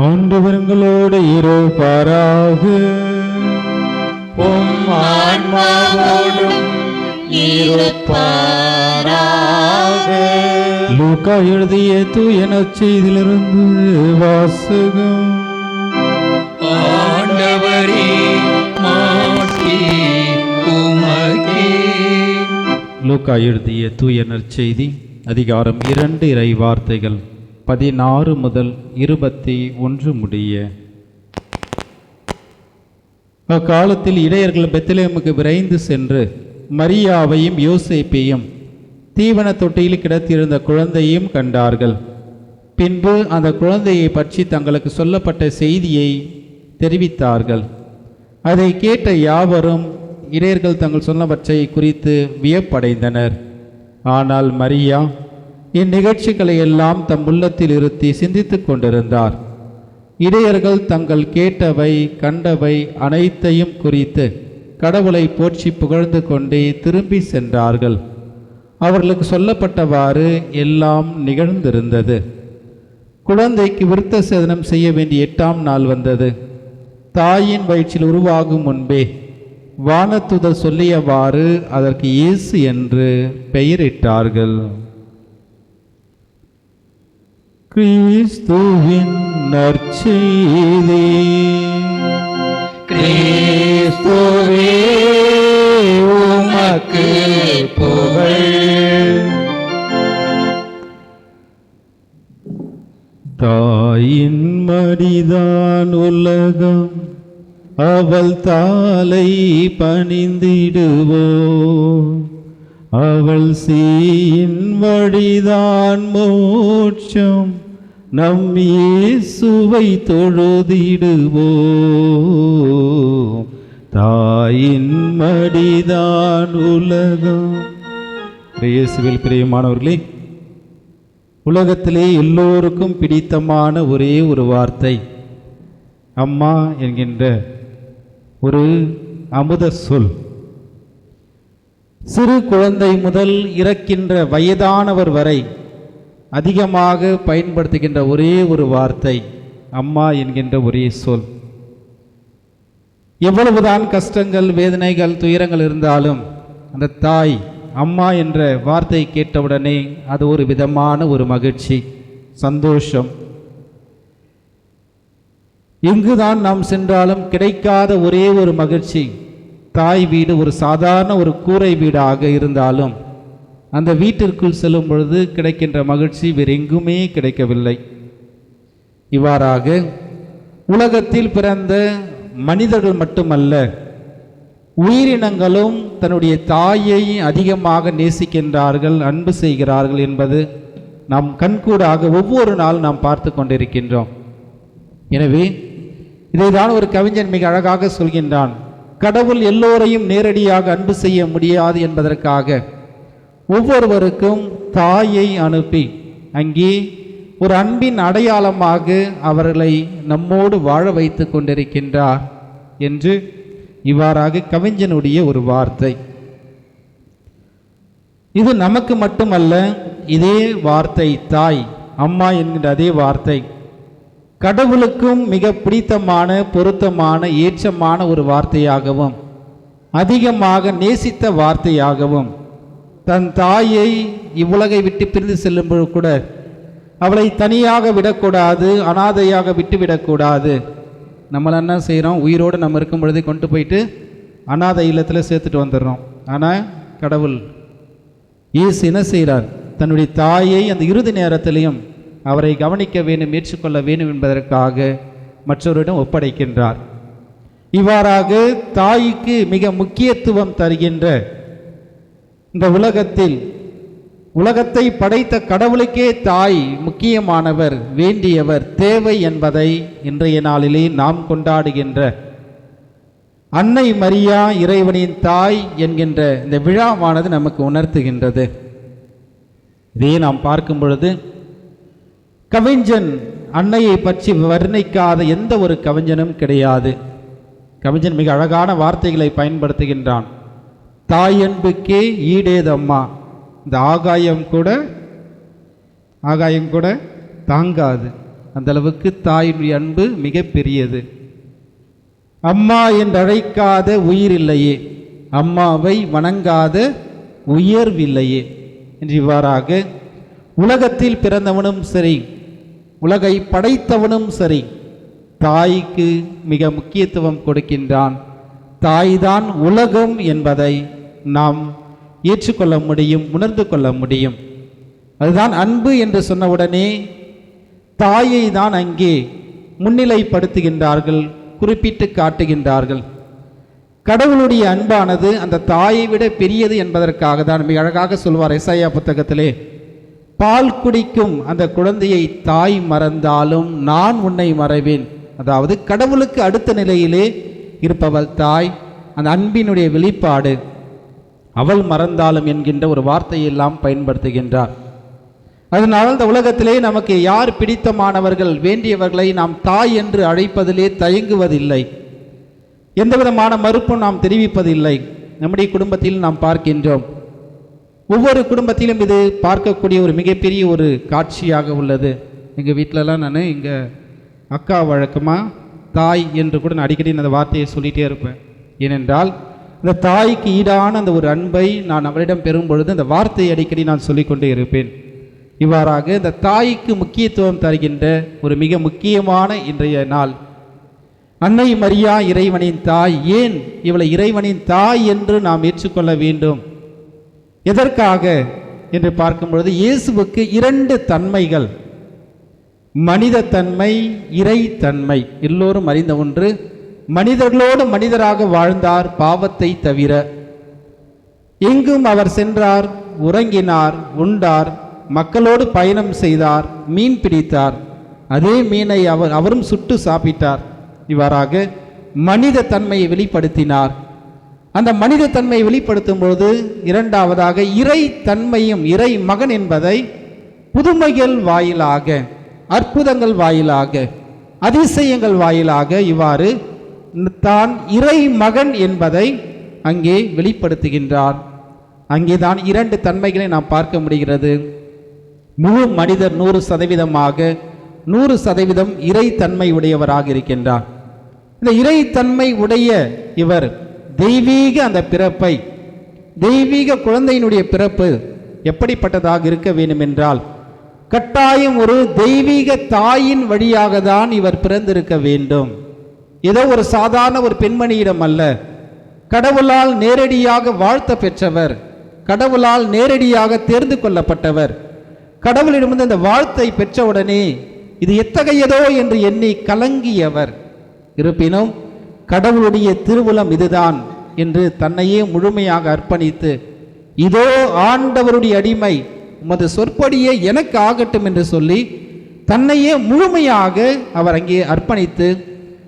ஆண்டவர்களோடு இருப்பாராக. உம் ஆன்மாவோடும் இருப்பாராக. லூக்கா எழுதிய தூய நற்செய்தியிலிருந்து வாசகம். ஆண்டவரே மாட்சி உமக்கே. லூக்கா எழுதிய தூய நற்செய்தி அதிகாரம் 2 இறை வார்த்தைகள் 16 முதல் 21 முடிய. அக்காலத்தில் இடையர்கள் பெத்லகேமுக்கு விரைந்து சென்று மரியாவையும் யோசேப்பையும் தீவன தொட்டியில் கிடத்தியிருந்த குழந்தையும் கண்டார்கள். பின்பு அந்த குழந்தையை பற்றி தங்களுக்கு சொல்லப்பட்ட செய்தியை தெரிவித்தார்கள். அதை கேட்ட யாவரும் இடையர்கள் தங்கள் சொன்னவற்றை குறித்து வியப்படைந்தனர். ஆனால் மரியா இந்நிகழ்ச்சிகளை எல்லாம் தம் உள்ளத்தில் இருத்தி சிந்தித்து கொண்டிருந்தார். இடையர்கள் தங்கள் கேட்டவை கண்டவை அனைத்தையும் குறித்து கடவுளை போற்றி புகழ்ந்து கொண்டே திரும்பி சென்றார்கள். அவர்களுக்கு சொல்லப்பட்டவாறு எல்லாம் நிகழ்ந்திருந்தது. குழந்தைக்கு விருத்த சேதனம் செய்ய வேண்டிய 8ஆம் நாள் வந்தது. தாயின் வயிற்றில் உருவாகும் முன்பே வானதூதர் சொல்லியவாறு அதற்கு இயேசு என்று பெயரிட்டார்கள். கிறிஸ்துவின் நற்செய்தி. கிறிஸ்துவே உமக்கு புகழ். தாயின் மடிதான் உலகம், அவள் தாளை பணிந்திடுவோ. அவள் சீயின் வழிதான் மோட்சம், நம் இயேசுவை தொழுதிடுவோ. தாயின் மடிதான் உலகம். இயேசுவில் பிரியமானவர்களே, உலகத்திலே எல்லோருக்கும் பிடித்தமான ஒரே ஒரு வார்த்தை அம்மா என்கின்ற ஒரு அமுத சொல். சிறு குழந்தை முதல் இறக்கின்ற வயதானவர் வரை அதிகமாக பயன்படுத்துகின்ற ஒரே ஒரு வார்த்தை அம்மா என்கின்ற ஒரே சொல். எவ்வளவுதான் கஷ்டங்கள், வேதனைகள், துயரங்கள் இருந்தாலும் அந்த தாய் அம்மா என்ற வார்த்தை கேட்டவுடனே அது ஒரு விதமான ஒரு மகிழ்ச்சி, சந்தோஷம். எங்குதான் நாம் சென்றாலும் கிடைக்காத ஒரே ஒரு மகிழ்ச்சி, தாய் வீடு ஒரு சாதாரண ஒரு கூரை வீடாக இருந்தாலும் அந்த வீட்டிற்குள் செல்லும் பொழுது கிடைக்கின்ற மகிழ்ச்சி வேறு எங்குமே கிடைக்கவில்லை. இவ்வாறாக உலகத்தில் பிறந்த மனிதர்கள் மட்டுமல்ல, உயிரினங்களும் தன்னுடைய தாயை அதிகமாக நேசிக்கின்றார்கள், அன்பு செய்கிறார்கள் என்பது நாம் கண்கூடாக ஒவ்வொரு நாளும் நாம் பார்த்து கொண்டிருக்கின்றோம். எனவே இதைதான் ஒரு கவிஞன் மிக அழகாக சொல்கின்றான். கடவுள் எல்லோரையும் நேரடியாக அன்பு செய்ய முடியாது என்பதற்காக ஒவ்வொருவருக்கும் தாயை அனுப்பி அங்கே ஒரு அன்பின் அடையாளமாக அவர்களை நம்மோடு வாழ வைத்து கொண்டிருக்கின்றார் என்று இவ்வாறாக கவிஞனுடைய ஒரு வார்த்தை. இது நமக்கு மட்டுமல்ல, இதே வார்த்தை தாய் அம்மா என்கின்ற அதே வார்த்தை கடவுளுக்கும் மிக பிடித்தமான, பொருத்தமான, ஏற்றமான ஒரு வார்த்தையாகவும் அதிகமாக நேசித்த வார்த்தையாகவும் தன் தாயை இவ்வுலகை விட்டு பிரிந்து செல்லும்போது கூட அவளை தனியாக விடக்கூடாது, அனாதையாக விட்டுவிடக்கூடாது. நம்மளை என்ன செய்கிறோம், உயிரோடு நம்ம இருக்கும் பொழுதே கொண்டு போயிட்டு அனாதை இல்லத்தில் சேர்த்துட்டு வந்துடுறோம். ஆனால் கடவுள் இயேசு என்ன செய்கிறார், தன்னுடைய தாயை அந்த இறுதி நேரத்திலையும் அவரை கவனிக்க வேண்டும், ஏற்றுக்கொள்ள வேண்டும் என்பதற்காக மற்றவரிடம் ஒப்படைக்கின்றார். இவ்வாறாக தாய்க்கு மிக முக்கியத்துவம் தருகின்ற இந்த உலகத்தில் உலகத்தை படைத்த கடவுளுக்கே தாய் முக்கியமானவர், வேண்டியவர், தேவை என்பதை இன்றைய நாளிலே நாம் கொண்டாடுகின்ற அன்னை மரியா இறைவனின் தாய் என்கின்ற இந்த விழாவானது நமக்கு உணர்த்துகின்றது. இதை நாம் பார்க்கும் பொழுது கவிஞன் அன்னையை பற்றி வர்ணிக்காத எந்த ஒரு கவிஞனும் கிடையாது. கவிஞன் மிக அழகான வார்த்தைகளை பயன்படுத்துகின்றான். தாய் அன்புக்கே ஈடேதம்மா, இந்த ஆகாயம் கூட தாங்காது, அந்த அளவுக்கு தாயினுடைய அன்பு மிக பெரியது. அம்மா என்று அழைக்காத உயிர் இல்லையே, அம்மாவை வணங்காத உயர்வில்லையே என்று இவ்வாறாக உலகத்தில் பிறந்தவனும் சரி, உலகை படைத்தவனும் சரி, தாய்க்கு மிக முக்கியத்துவம் கொடுக்கின்றான். தாய்தான் உலகம் என்பதை நாம் ஏற்றுக்கொள்ள முடியும், உணர்ந்து கொள்ள முடியும். அதுதான் அன்பு என்று சொன்னவுடனே தாயை தான் அங்கே முன்னிலைப்படுத்துகின்றார்கள், குறிப்பிட்டு காட்டுகின்றார்கள். கடவுளுடைய அன்பானது அந்த தாயை விட பெரியது என்பதற்காக தான் மிக அழகாக சொல்வார் எசாயா புத்தகத்திலே, பால் குடிக்கும் அந்த குழந்தையை தாய் மறந்தாலும் நான் உன்னை மறவேன். அதாவது கடவுளுக்கு அடுத்த நிலையிலே இருப்பவள் தாய், அந்த அன்பினுடைய வெளிப்பாடு. அவள் மறந்தாலும் என்கின்ற ஒரு வார்த்தையெல்லாம் பயன்படுத்துகின்றார். அதனால் இந்த உலகத்திலே நமக்கு யார் பிடித்தமானவர்கள், வேண்டியவர்களை நாம் தாய் என்று அழைப்பதிலே தயங்குவதில்லை, எந்த விதமான மறுப்பும் நாம் தெரிவிப்பதில்லை. நம்முடைய குடும்பத்தில் நாம் பார்க்கின்றோம், ஒவ்வொரு குடும்பத்திலும் இது பார்க்கக்கூடிய ஒரு மிகப்பெரிய ஒரு காட்சியாக உள்ளது. எங்கள் வீட்டிலலாம் நான் எங்கள் அக்கா வழக்கமாக தாய் என்று கூட நான் அடிக்கடி அந்த வார்த்தையை சொல்லிகிட்டே இருப்பேன். ஏனென்றால் இந்த தாய்க்கு ஈடான அந்த ஒரு அன்பை நான் அவரிடம் பெறும் பொழுது அந்த வார்த்தையை அடிக்கடி நான் சொல்லிக்கொண்டே இருப்பேன். இவ்வாறாக இந்த தாய்க்கு முக்கியத்துவம் தருகின்ற ஒரு மிக முக்கியமான இன்றைய நாள். அன்னை மரியா இறைவனின் தாய். ஏன் இவளை இறைவனின் தாய் என்று நாம் ஏற்றுக்கொள்ள வேண்டும்? எதற்காக என்று பார்க்கும் பொழுது இயேசுவுக்கு 2 தன்மைகள், மனித தன்மை, இறை தன்மை. எல்லோரும் அறிந்த ஒன்று, மனிதர்களோடு மனிதராக வாழ்ந்தார் பாவத்தை தவிர. எங்கும் அவர் சென்றார், உறங்கினார், உண்டார், மக்களோடு பயணம் செய்தார், மீன் பிடித்தார், அதே மீனை அவரும் சுட்டு சாப்பிட்டார். இவ்வாறாக மனித தன்மையை வெளிப்படுத்தினார். அந்த மனித தன்மையை வெளிப்படுத்தும் போது இரண்டாவதாக இறை தன்மையும், இறை மகன் என்பதை புதுமைகள் வாயிலாக, அற்புதங்கள் வாயிலாக, அதிசயங்கள் வாயிலாக இவ்வாறு தான் இறை மகன் என்பதை அங்கே வெளிப்படுத்துகின்றார். அங்கேதான் 2 தன்மைகளை நாம் பார்க்க முடிகிறது. முழு மனிதர் 100%, 100% இறை தன்மை உடையவராக இருக்கின்றார். இந்த இறை தன்மை உடைய இவர் தெய்வீக அந்த பிறப்பை, தெய்வீக குழந்தையினுடைய பிறப்பு எப்படிப்பட்டதாக இருக்க வேண்டும் என்றால், கட்டாயம் ஒரு தெய்வீக தாயின் வழியாக தான் இவர் பிறந்திருக்க வேண்டும். ஏதோ ஒரு சாதாரண ஒரு பெண்மணியிடம் அல்ல, கடவுளால் நேரடியாக வாழ்த்த பெற்றவர், கடவுளால் நேரடியாக தேர்ந்து கொள்ளப்பட்டவர். கடவுளிடமிருந்து அந்த வாழ்த்தை பெற்றவுடனே இது எத்தகையதோ என்று எண்ணி கலங்கியவர். இருப்பினும் கடவுளுடைய திருவுளம் இதுதான் என்று தன்னையே முழுமையாக அர்ப்பணித்து, இதோ ஆண்டவருடைய அடிமை, உமது சொற்படியே எனக்கு ஆகட்டும் என்று சொல்லி தன்னையே முழுமையாக அவர் அங்கே அர்ப்பணித்து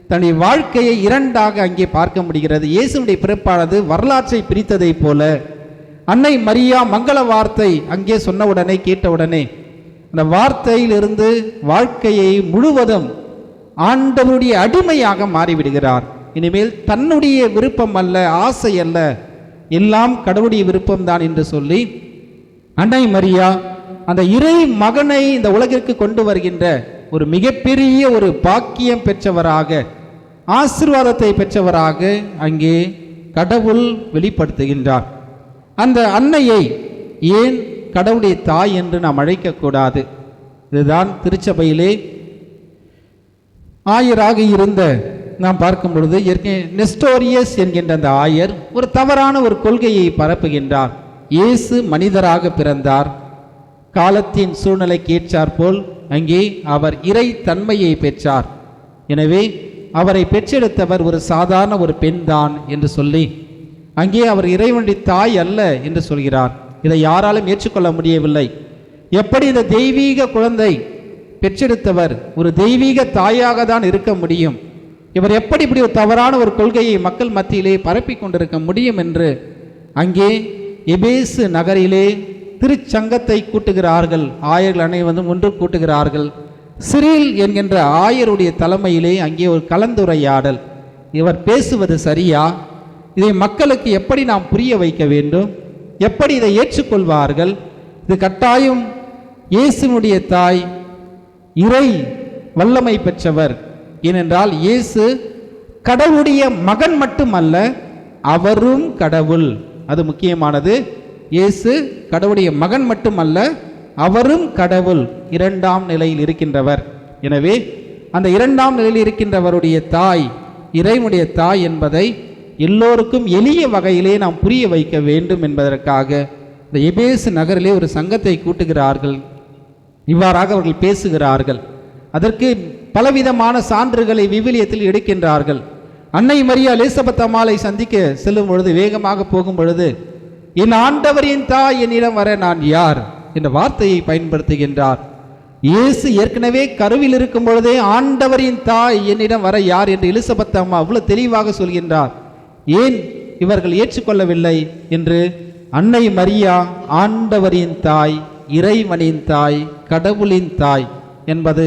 தன்னுடைய வாழ்க்கையை 2ஆக அங்கே பார்க்க முடிகிறது. இயேசுடைய பிறப்பானது வரலாற்றை பிரித்ததை போல அன்னை மரியா மங்கள வார்த்தை அங்கே சொன்னவுடனே, கேட்டவுடனே அந்த வார்த்தையிலிருந்து வாழ்க்கையை முழுவதும் ஆண்டவருடைய அடிமையாக மாறிவிடுகிறார். இனிமேல் தன்னுடைய விருப்பம் அல்ல, ஆசை அல்ல, எல்லாம் கடவுளுடைய விருப்பம்தான் என்று சொல்லி அன்னை மரியா அந்த இறை மகனை இந்த உலகிற்கு கொண்டு வருகின்ற ஒரு மிகப்பெரிய ஒரு பாக்கியம் பெற்றவராக, ஆசீர்வாதத்தை பெற்றவராக அங்கே கடவுள் வெளிப்படுத்துகின்றார். அந்த அன்னையை ஏன் கடவுளுடைய தாய் என்று நாம் அழைக்கக்கூடாது? இதுதான் திருச்சபையிலே ஆயராக இருந்த நாம் பார்க்கும் பொழுது நெஸ்டோரியஸ் என்கின்ற அந்த ஆயர் ஒரு தவறான ஒரு கொள்கையை பரப்புகின்றார். இயேசு மனிதராக பிறந்தார், காலத்தின் சூழ்நிலைக்கு ஏற்றாற்போல் அங்கே அவர் இறை தன்மையை பெற்றார். எனவே அவரை பெற்றெடுத்தவர் ஒரு சாதாரண ஒரு பெண் தான் என்று சொல்லி அங்கே அவர் இறைவனுடைய தாய் அல்ல என்று சொல்கிறார். இதை யாராலும் ஏற்றுக்கொள்ள முடியவில்லை. எப்படி இந்த தெய்வீக குழந்தை பெற்றெடுத்தவர் ஒரு தெய்வீக தாயாக தான் இருக்க முடியும்? இவர் எப்படி இப்படி ஒரு தவறான ஒரு கொள்கையை மக்கள் மத்தியிலே பரப்பி கொண்டிருக்க முடியும் என்று அங்கே எபேசு நகரிலே திருச்சங்கத்தை கூட்டுகிறார்கள். ஆயர்கள் அனைவரும் ஒன்று கூட்டுகிறார்கள். சிரில் என்கின்ற ஆயருடைய தலைமையிலே அங்கே ஒரு கலந்துரையாடல். இவர் பேசுவது சரியா? இதை மக்களுக்கு எப்படி நாம் புரிய வைக்க வேண்டும்? எப்படி இதை ஏற்றுக்கொள்வார்கள்? இது கட்டாயம் இயேசுனுடைய தாய், இறை வல்லமை பெற்றவர். ஏனென்றால் இயேசு கடவுளுடைய மகன் மட்டுமல்ல, அவரும் கடவுள். அது முக்கியமானது. இயேசு கடவுளுடைய மகன் மட்டுமல்ல, அவரும் கடவுள், இரண்டாம் நிலையில் இருக்கின்றவர். எனவே அந்த இரண்டாம் நிலையில் இருக்கின்றவருடைய தாய், இறைவனுடைய தாய் என்பதை எல்லோருக்கும் எளிய வகையிலே நாம் புரிய வைக்க வேண்டும் என்பதற்காக இந்த எபேசு நகரிலே ஒரு சங்கத்தை கூட்டுகிறார்கள். இவ்வாறாக அவர்கள் பேசுகிறார்கள். அதற்கு பலவிதமான சான்றுகளை விவிலியத்தில் எடுக்கின்றார்கள். அன்னை மரியா எலிசபெத் அம்மாளை சந்திக்க செல்லும் பொழுது, வேகமாக போகும் பொழுது, என் ஆண்டவரின் தாய் என்னிடம் வர நான் யார் என்ற வார்த்தையை பயன்படுத்துகின்றார். இயேசு ஏற்கனவே கருவில் இருக்கும் பொழுதே ஆண்டவரின் தாய் என்னிடம் வர யார் என்று எலிசபெத் அம்மா அவ்வளவு தெளிவாக சொல்கின்றார். ஏன் இவர்கள் ஏற்றுக்கொள்ளவில்லை என்று அன்னை மரியா ஆண்டவரின் தாய், இறைவனின் தாய், கடவுளின் தாய் என்பது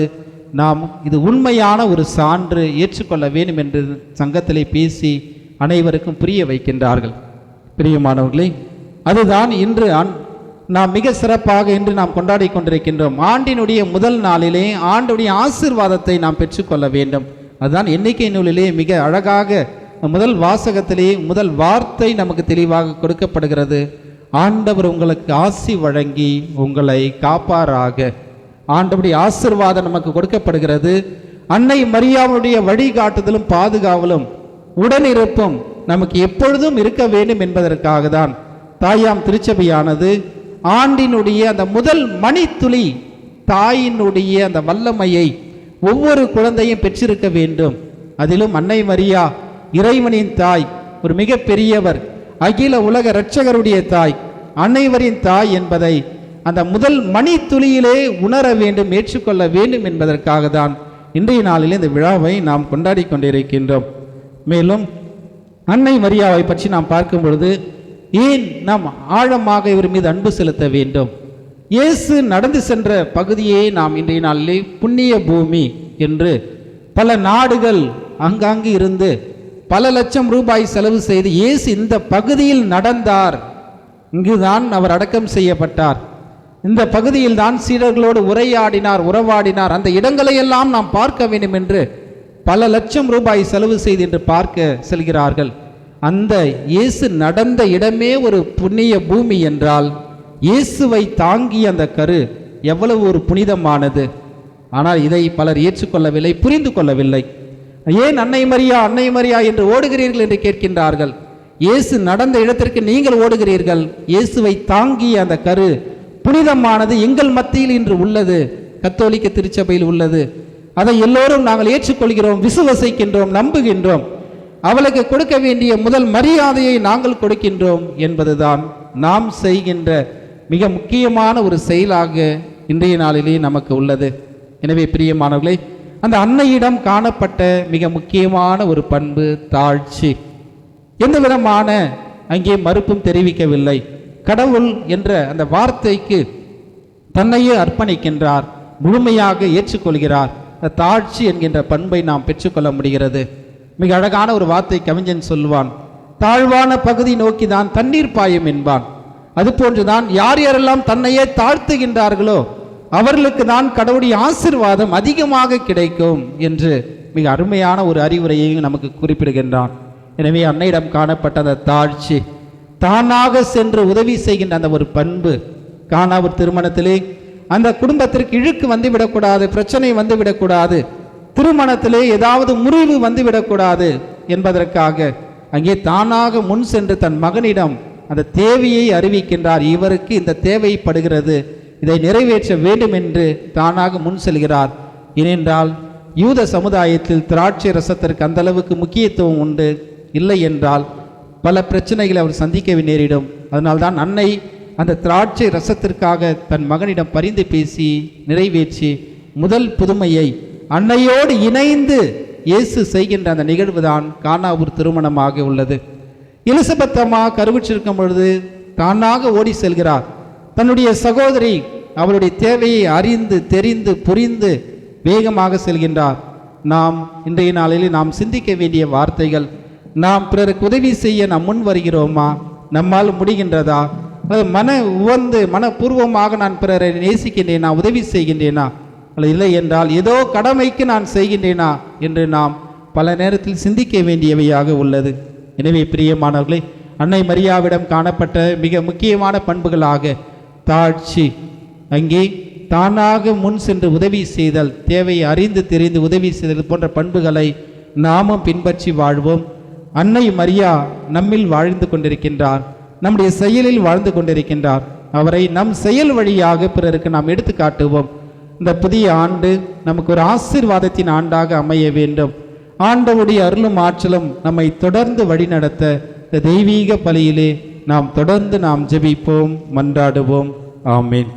நாம் இது உண்மையான ஒரு சான்று, ஏற்றுக்கொள்ள வேண்டும் என்று சங்கத்திலே பேசி அனைவருக்கும் புரிய வைக்கின்றார்கள். பிரியமானவர்களே, அதுதான் இன்று நாம் மிக சிறப்பாக இன்று நாம் கொண்டாடி கொண்டிருக்கின்றோம். ஆண்டினுடைய முதல் நாளிலே ஆண்டுடைய ஆசீர்வாதத்தை நாம் பெற்றுக்கொள்ள வேண்டும். அதுதான் எண்ணிக்கை நூலிலே மிக அழகாக முதல் வாசகத்திலே முதல் வார்த்தை நமக்கு தெளிவாக கொடுக்கப்படுகிறது. ஆண்டவர் உங்களுக்கு ஆசி வழங்கி உங்களை காப்பாராக. ஆண்டவருடைய ஆசீர்வாதம் நமக்கு கொடுக்கப்படுகிறது. அன்னை மரியாவுடைய வழிகாட்டுதலும் பாதுகாவலும் உடனிருப்பும் நமக்கு எப்பொழுதும் இருக்க வேண்டும் என்பதற்காக தான் தாயாம் திருச்சபையானது ஆண்டினுடைய அந்த முதல் மணித்துளி தாயினுடைய அந்த வல்லமையை ஒவ்வொரு குழந்தையும் பெற்றிருக்க வேண்டும். அதிலும் அன்னை மரியா இறைவனின் தாய், ஒரு மிக பெரியவர், அகில உலக இரட்சகருடைய தாய், அனைவரின் தாய் என்பதை அந்த முதல் மணித்துளியிலே உணர வேண்டும், ஏற்றுக்கொள்ள வேண்டும் என்பதற்காக தான் இன்றைய நாளிலே இந்த விழாவை நாம் கொண்டாடி கொண்டிருக்கின்றோம். மேலும் அன்னை மரியாவை பற்றி நாம் பார்க்கும் பொழுது, ஏன் நாம் ஆழமாக இவர் மீது அன்பு செலுத்த வேண்டும்? இயேசு நடந்து சென்ற பகுதியை நாம் இன்றைய நாளிலே புண்ணிய பூமி என்று பல நாடுகள் அங்காங்கு இருந்து பல லட்சம் ரூபாய் செலவு செய்து இயேசு இந்த பகுதியில் நடந்தார், இங்குதான் அவர் அடக்கம் செய்யப்பட்டார், இந்த பகுதியில் தான் சீடர்களோடு உரையாடினார், உறவாடினார், அந்த இடங்களை எல்லாம் நாம் பார்க்க வேண்டும் என்று பல லட்சம் ரூபாய் செலவு செய்து என்று பார்க்க செல்கிறார்கள். அந்த இயேசு நடந்த இடமே ஒரு புண்ணிய பூமி என்றால், இயேசுவை தாங்கிய அந்த கரு எவ்வளவு ஒரு புனிதமானது. ஆனால் இதை பலர் ஏற்றுக்கொள்ளவில்லை, புரிந்து கொள்ளவில்லை. ஏன் அன்னை மரியா அன்னை மரியா என்று ஓடுகிறீர்கள் என்று கேட்கின்றார்கள். இயேசு நடந்த இடத்திற்கு நீங்கள் ஓடுகிறீர்கள். இயேசுவை தாங்கிய அந்த கரு புனிதமானது எங்கள் மத்தியில் இன்று உள்ளது, கத்தோலிக்க திருச்சபையில் உள்ளது. அதை எல்லோரும் நாங்கள் ஏற்றுக்கொள்கிறோம், விசுவசிக்கின்றோம், நம்புகின்றோம். அவளுக்கு கொடுக்க வேண்டிய முதல் மரியாதையை நாங்கள் கொடுக்கின்றோம் என்பதுதான் நாம் செய்கின்ற மிக முக்கியமான ஒரு செயலாக இன்றைய நாளிலே நமக்கு உள்ளது. எனவே பிரியமானவர்களே, அந்த அன்னையிடம் காணப்பட்ட மிக முக்கியமான ஒரு பண்பு தாழ்ச்சி. எந்த விதமான அங்கே மறுப்பும் தெரிவிக்கவில்லை. கடவுள் என்ற அந்த வார்த்தைக்கு தன்னையே அர்ப்பணிக்கின்றார், முழுமையாக ஏற்றுக்கொள்கிறார். தாழ்ச்சி என்கின்ற பண்பை நாம் பெற்றுக்கொள்ள முடிகிறது. மிக அழகான ஒரு வார்த்தை கவிஞன் சொல்வான், தாழ்வான பகுதி நோக்கி தான் தண்ணீர் பாயும் என்பான். அதுபோன்றுதான் யார் யாரெல்லாம் தன்னையே தாழ்த்துகின்றார்களோ அவர்களுக்கு தான் கடவுளுடைய ஆசீர்வாதம் அதிகமாக கிடைக்கும் என்று மிக அருமையான ஒரு அறிவுரையையும் நமக்கு குறிப்பிடுகின்றான். எனவே அன்னையிடம் காணப்பட்ட அந்த தாழ்ச்சி, தானாக சென்று உதவி செய்கின்ற அந்த ஒரு பண்பு, காணாவூர் திருமணத்திலே அந்த குடும்பத்திற்கு இழுக்கு வந்துவிடக்கூடாது, பிரச்சனை வந்துவிடக்கூடாது, திருமணத்திலே ஏதாவது முறிவு வந்துவிடக்கூடாது என்பதற்காக அங்கே தானாக முன் சென்று தன் மகனிடம் அந்த தேவையை அறிவிக்கின்றார். இவருக்கு இந்த தேவைப்படுகிறது, இதை நிறைவேற்ற வேண்டும் என்று தானாக முன் செல்கிறார். ஏனென்றால் யூத சமுதாயத்தில் திராட்சை ரசத்திற்கு அந்த அளவுக்கு முக்கியத்துவம் உண்டு. இல்லை என்றால் பல பிரச்சனைகளை அவர் சந்திக்க நேரிடும். அதனால்தான் அன்னை அந்த திராட்சை ரசத்திற்காக தன் மகனிடம் பரிந்து பேசி நிறைவேற்றி முதல் புதுமையை அன்னையோடு இணைந்து இயேசு செய்கின்ற அந்த நிகழ்வு தான் கானாவூர் திருமணமாக உள்ளது. எலிசபெத் அம்மா கருவுற்றிருக்கும் பொழுது தானாக ஓடி செல்கிறார். தன்னுடைய சகோதரி அவருடைய தேவையை அறிந்து தெரிந்து புரிந்து வேகமாக செல்கின்றார். நாம் இன்றைய நாளில் நாம் சிந்திக்க வேண்டிய வார்த்தைகள், நாம் பிறருக்கு உதவி செய்ய நாம் முன் வருகிறோமா? நம்மால் முடிகின்றதா? மனப்பூர்வமாக நான் பிறரை நேசிக்கின்றேனா, உதவி செய்கின்றேனா? அல்லது இல்லை என்றால் ஏதோ கடமைக்கு நான் செய்கின்றேனா என்று நாம் பல நேரத்தில் சிந்திக்க வேண்டியவையாக உள்ளது. எனவே பிரியமானவர்களே, அன்னை மரியாவிடம் காணப்பட்ட மிக முக்கியமான பண்புகளாக தாழ்ச்சி, அங்கே தானாக முன் சென்று உதவி செய்தல், தேவையை அறிந்து தெரிந்து உதவி செய்தல் போன்ற பண்புகளை நாமும் பின்பற்றி வாழ்வோம். அன்னை மரியா நம்மில் வாழ்ந்து கொண்டிருக்கின்றார், நம்முடைய செயலில் வாழ்ந்து கொண்டிருக்கின்றார். அவரை நம் செயல் வழியாக பிறருக்கு நாம் எடுத்து காட்டுவோம். இந்த புதிய ஆண்டு நமக்கு ஒரு ஆசீர்வாதத்தின் ஆண்டாக அமைய வேண்டும். ஆண்டவருடைய அருளும் ஆற்றலும் நம்மை தொடர்ந்து வழிநடத்த இந்த தெய்வீக பலியிலே நாம் தொடர்ந்து ஜெபிப்போம், மன்றாடுவோம். ஆமேன்.